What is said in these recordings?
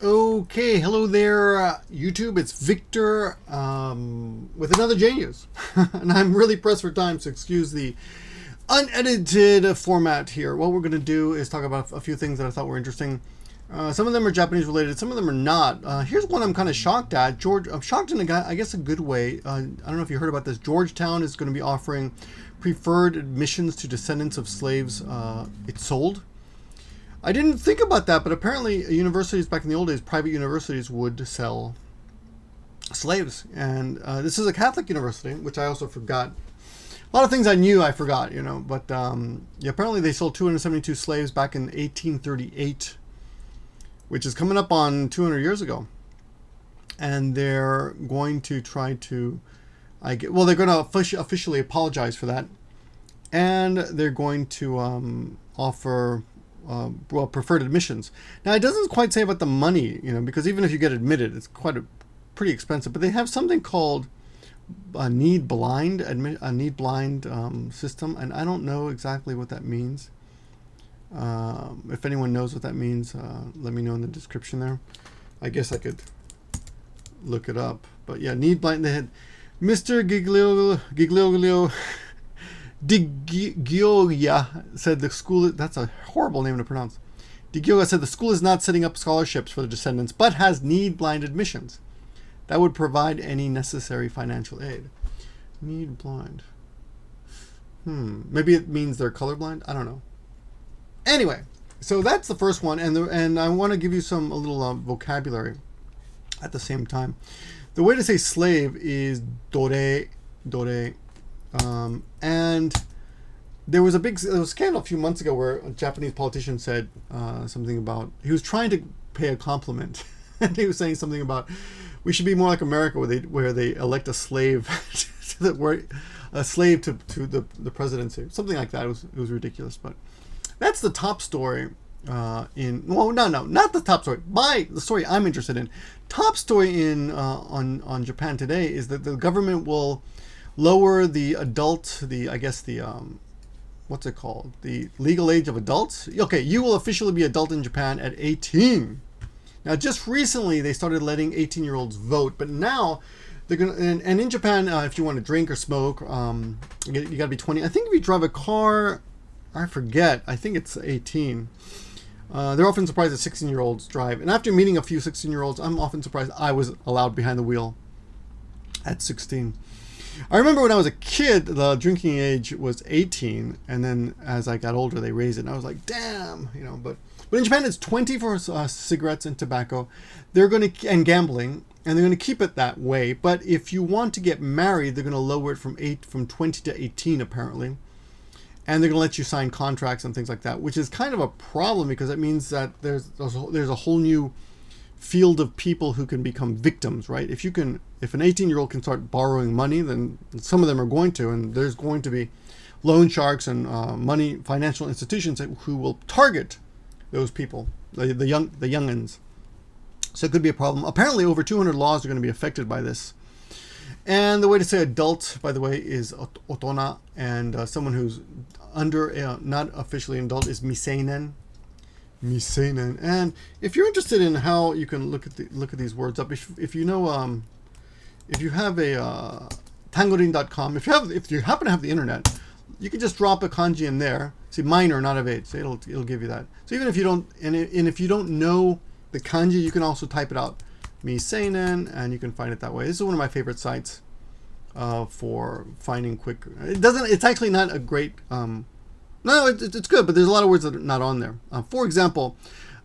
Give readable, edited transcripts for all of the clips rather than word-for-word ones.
Okay, hello there, YouTube. It's Victor with another JNEWS. And I'm really pressed for time, so excuse the unedited format here. What we're going to do is talk about a few things that I thought were interesting. Some of them are Japanese related, some of them are not. Here's one I'm kind of shocked at. I'm shocked in I guess a good way. I don't know if you heard about this. Georgetown is going to be offering preferred admissions to descendants of slaves it sold. I didn't think about that, but apparently universities back in the old days, private universities would sell slaves. And this is a Catholic university, which I also forgot. A lot of things I knew I forgot, you know. But yeah, apparently they sold 272 slaves back in 1838, which is coming up on 200 years ago. And they're going to try to, they're going to officially apologize for that. And they're going to offer preferred admissions. Now, it doesn't quite say about the money, you know, because even if you get admitted, it's pretty expensive. But they have something called a need blind system, and I don't know exactly what that means. If anyone knows what that means, let me know in the description there. I guess I could look it up. But yeah, need blind. They had Mr. Giglio. Digyoya said the school, that's a horrible name to pronounce. Digyoya said the school is not setting up scholarships for the descendants, but has need blind admissions that would provide any necessary financial aid. Need blind. Maybe it means they're colorblind. I don't know. Anyway, so that's the first one, and I want to give you a little vocabulary at the same time. The way to say slave is dorei. And there was a scandal a few months ago where a Japanese politician said something about, he was trying to pay a compliment, and he was saying something about we should be more like America, where they elect a slave to the presidency, something like that. It was ridiculous, but that's the top story. Not the top story. The story I'm interested in. Top story on Japan Today is that the government will lower the what's it called? The legal age of adults. Okay, you will officially be adult in Japan at 18. Now, just recently they started letting 18-year-olds vote, but now they're gonna. And in Japan, if you want to drink or smoke, you got to be 20. I think if you drive a car, I forget. I think it's 18. They're often surprised that 16-year-olds drive. And after meeting a few 16-year-olds, I'm often surprised I was allowed behind the wheel at 16. I remember when I was a kid, the drinking age was 18, and then as I got older, they raised it, and I was like, damn, you know. But in Japan, it's 20 for cigarettes and tobacco. And gambling, and they're going to keep it that way. But if you want to get married, they're going to lower it from 20 to 18, apparently. And they're going to let you sign contracts and things like that, which is kind of a problem because it means that there's a whole new field of people who can become victims, right? If an 18-year-old can start borrowing money, then some of them are going to, and there's going to be loan sharks and financial institutions who will target those people, the youngins. So it could be a problem. Apparently, over 200 laws are going to be affected by this. And the way to say adult, by the way, is otona, and someone who's not officially an adult is miseinen. And if you're interested in how you can look at these words up, if you know if you have a tangorin.com, if you happen to have the internet, you can just drop a kanji in there. See, minor, not of age. So it'll give you that. So even if you don't if you don't know the kanji, you can also type it out, miseinen, and you can find it that way. This is one of my favorite sites for finding quick. It's actually not a great. No, it's good, but there's a lot of words that are not on there. For example,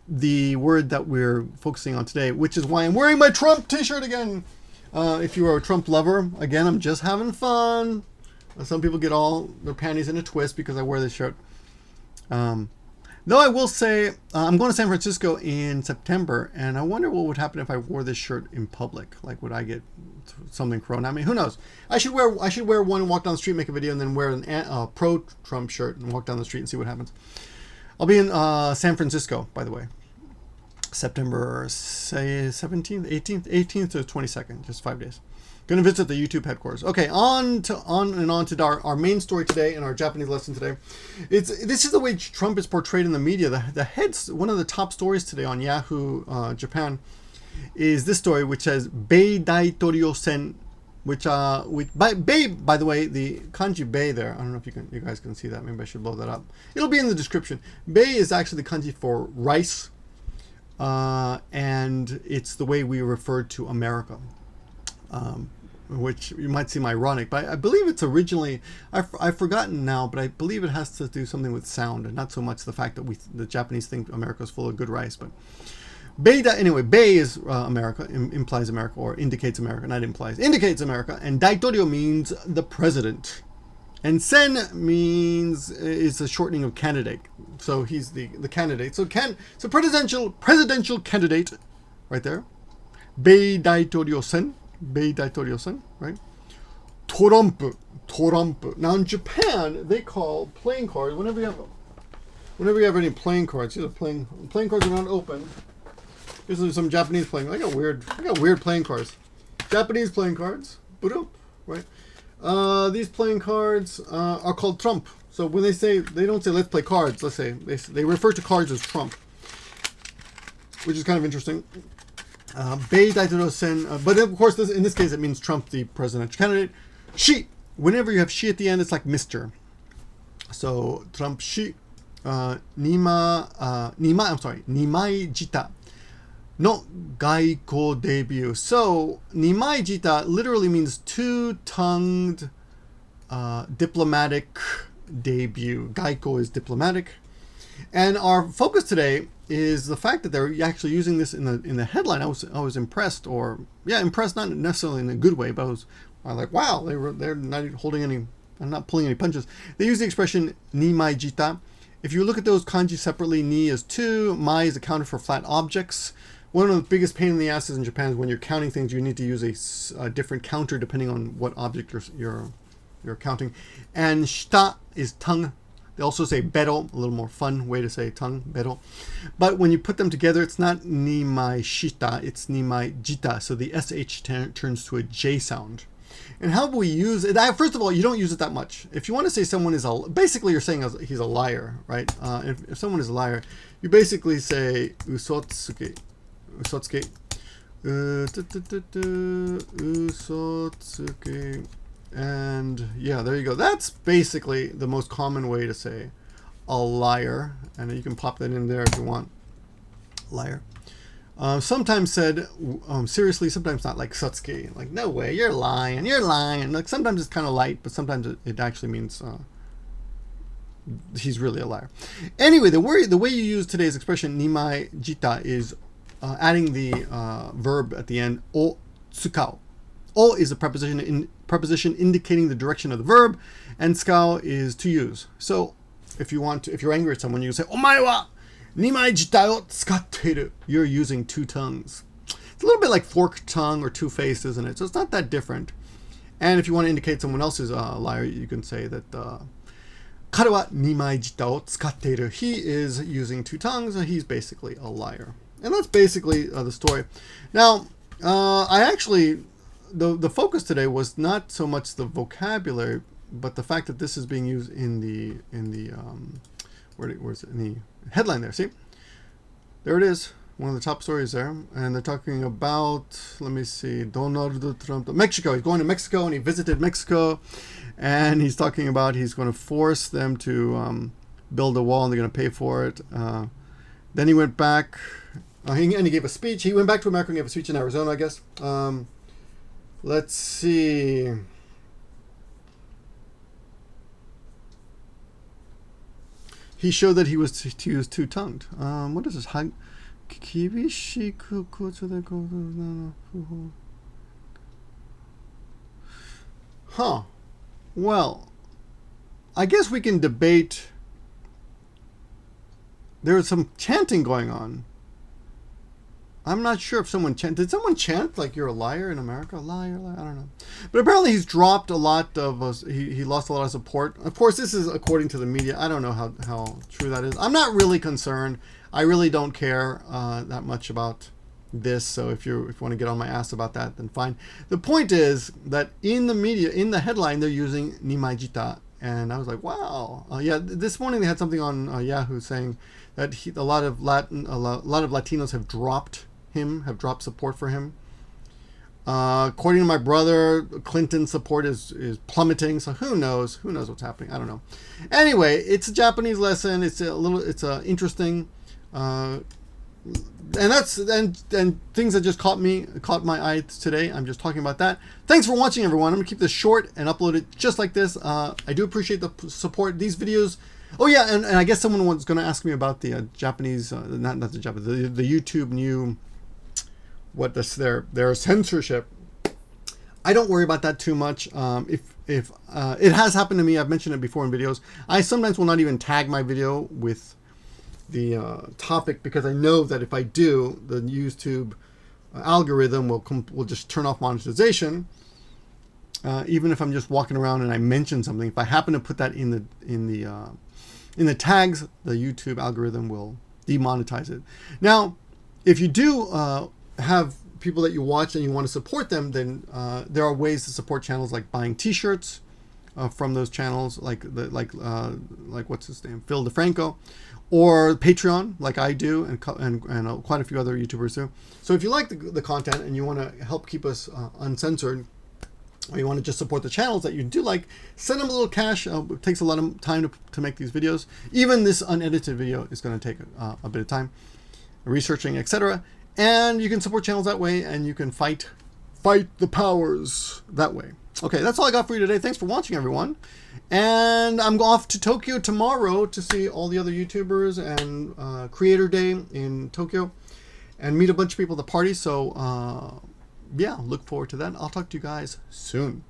the word that we're focusing on today, which is why I'm wearing my Trump t-shirt again. If you are a Trump lover, again, I'm just having fun. Some people get all their panties in a twist because I wear this shirt. Though I will say, I'm going to San Francisco in September, and I wonder what would happen if I wore this shirt in public. Like, would I get something thrown at me? Who knows? I should wear one and walk down the street, make a video, and then wear a pro-Trump shirt and walk down the street and see what happens. I'll be in San Francisco, by the way. September, say, 17th, 18th to 22nd, just 5 days. Going to visit the YouTube headquarters. Okay, on to our main story today and our Japanese lesson today. This is the way Trump is portrayed in the media. One of the top stories today on Yahoo Japan is this story, which says Bei daitōryō-sen, which by the way, the kanji bei there, I don't know if you guys can see that. Maybe I should blow that up. It'll be in the description. Bei is actually the kanji for rice, and it's the way we refer to America. Which you might seem ironic, but I believe it's originally, I've forgotten now, but I believe it has to do something with sound and not so much the fact that the Japanese think America is full of good rice. But anyway, bei is America, implies America, or indicates America, not implies, indicates America, and daitōryō means the president, and sen is a shortening of candidate, so he's the candidate, so presidential candidate, right there, bei daitōryō-sen. Bei daitōryō-sen, right? Toranpu. Now in Japan, they call playing cards whenever you have any playing cards. These are playing cards are not open. Here's some Japanese playing. I got weird playing cards. Japanese playing cards. Right? These playing cards are called trump. So when they don't say let's play cards. Let's say they refer to cards as trump, which is kind of interesting. Bei daitōryō-sen, but of course, in this case, it means Trump, the presidential candidate. Shi, whenever you have shi at the end, it's like Mr. So Trump-shi, nimaijita, no gaikō debyū. So nimaijita literally means two-tongued diplomatic debut. Gaikō is diplomatic. And our focus today is the fact that they're actually using this in the headline. I was impressed, impressed not necessarily in a good way, but I was like, wow, they're not holding any, I'm not pulling any punches. They use the expression nimaijita. If you look at those kanji separately, ni is two, mai is a counter for flat objects. One of the biggest pain in the asses in Japan is when you're counting things, you need to use a different counter depending on what object you're counting. And shita is tongue. They also say bero, a little more fun way to say tongue, bero. But when you put them together, it's not nimaijita, it's nimaijita. So the sh turns to a j sound. And how do we use it? First of all, you don't use it that much. If you want to say someone is basically you're saying he's a liar, right? If someone is a liar, you basically say usotsuki, usotsuki. And yeah, there you go. That's basically the most common way to say a liar. And you can pop that in there if you want. Liar. Sometimes said seriously, sometimes not, like Satsuki. Like, no way, you're lying. Like, sometimes it's kind of light, but sometimes it actually means he's really a liar. Anyway, the way you use today's expression, nimaijita, is adding the verb at the end, o tsukau. O is a preposition indicating the direction of the verb, and tsukau is to use. So if you're angry at someone, you say, Omae wa nimaijita wo tsukateiru. You're using two tongues. It's a little bit like forked tongue or two-faced, isn't it? So it's not that different. And if you want to indicate someone else is a liar, you can say that Kare wa nimaijita wo tsukateiru. He is using two tongues, and he's basically a liar. And that's basically the story. Now, I actually... The focus today was not so much the vocabulary, but the fact that this is being used in the where's it, in the headline there. See, there it is, one of the top stories there, and they're talking about, let me see, Donald Trump, Mexico. He's going to Mexico, and he visited Mexico, and he's talking about he's going to force them to build a wall, and they're going to pay for it. Then he went back, and he gave a speech. He went back to America and gave a speech in Arizona, I guess. Let's see. He showed that he was to use two-tongued. What is this? Huh. Well, I guess we can debate. There was some chanting going on. I'm not sure if someone chanted. Did someone chant like you're a liar in America? Liar, liar, I don't know. But apparently he's dropped a lot of, he lost a lot of support. Of course, this is according to the media. I don't know how true that is. I'm not really concerned. I really don't care that much about this. So if you want to get on my ass about that, then fine. The point is that in the media, in the headline, they're using nimaijita, and I was like, wow. Yeah, this morning they had something on Yahoo saying that a lot of Latinos have dropped support for him. According to my brother, Clinton's support is plummeting. So who knows? Who knows what's happening? I don't know. Anyway, it's a Japanese lesson. It's interesting, and things that just caught my eye today. I'm just talking about that. Thanks for watching, everyone. I'm gonna keep this short and upload it just like this. I do appreciate the support. These videos. Oh yeah, and I guess someone was going to ask me about the Japanese, not the Japanese, the YouTube new. Their censorship. I don't worry about that too much. If it has happened to me, I've mentioned it before in videos. I sometimes will not even tag my video with the topic because I know that if I do, the YouTube algorithm will just turn off monetization. Even if I'm just walking around and I mention something, if I happen to put that in the tags, the YouTube algorithm will demonetize it. Now, if you do have people that you watch and you want to support them, then there are ways to support channels like buying T-shirts from those channels, like what's his name, Phil DeFranco, or Patreon, like I do, and quite a few other YouTubers do. So if you like the content and you want to help keep us uncensored, or you want to just support the channels that you do like, send them a little cash. It takes a lot of time to make these videos. Even this unedited video is going to take a bit of time, researching, etc. And you can support channels that way, and you can fight the powers that way. Okay, that's all I got for you today. Thanks for watching, everyone. And I'm off to Tokyo tomorrow to see all the other YouTubers and Creator Day in Tokyo and meet a bunch of people at the party. So, yeah, look forward to that. I'll talk to you guys soon.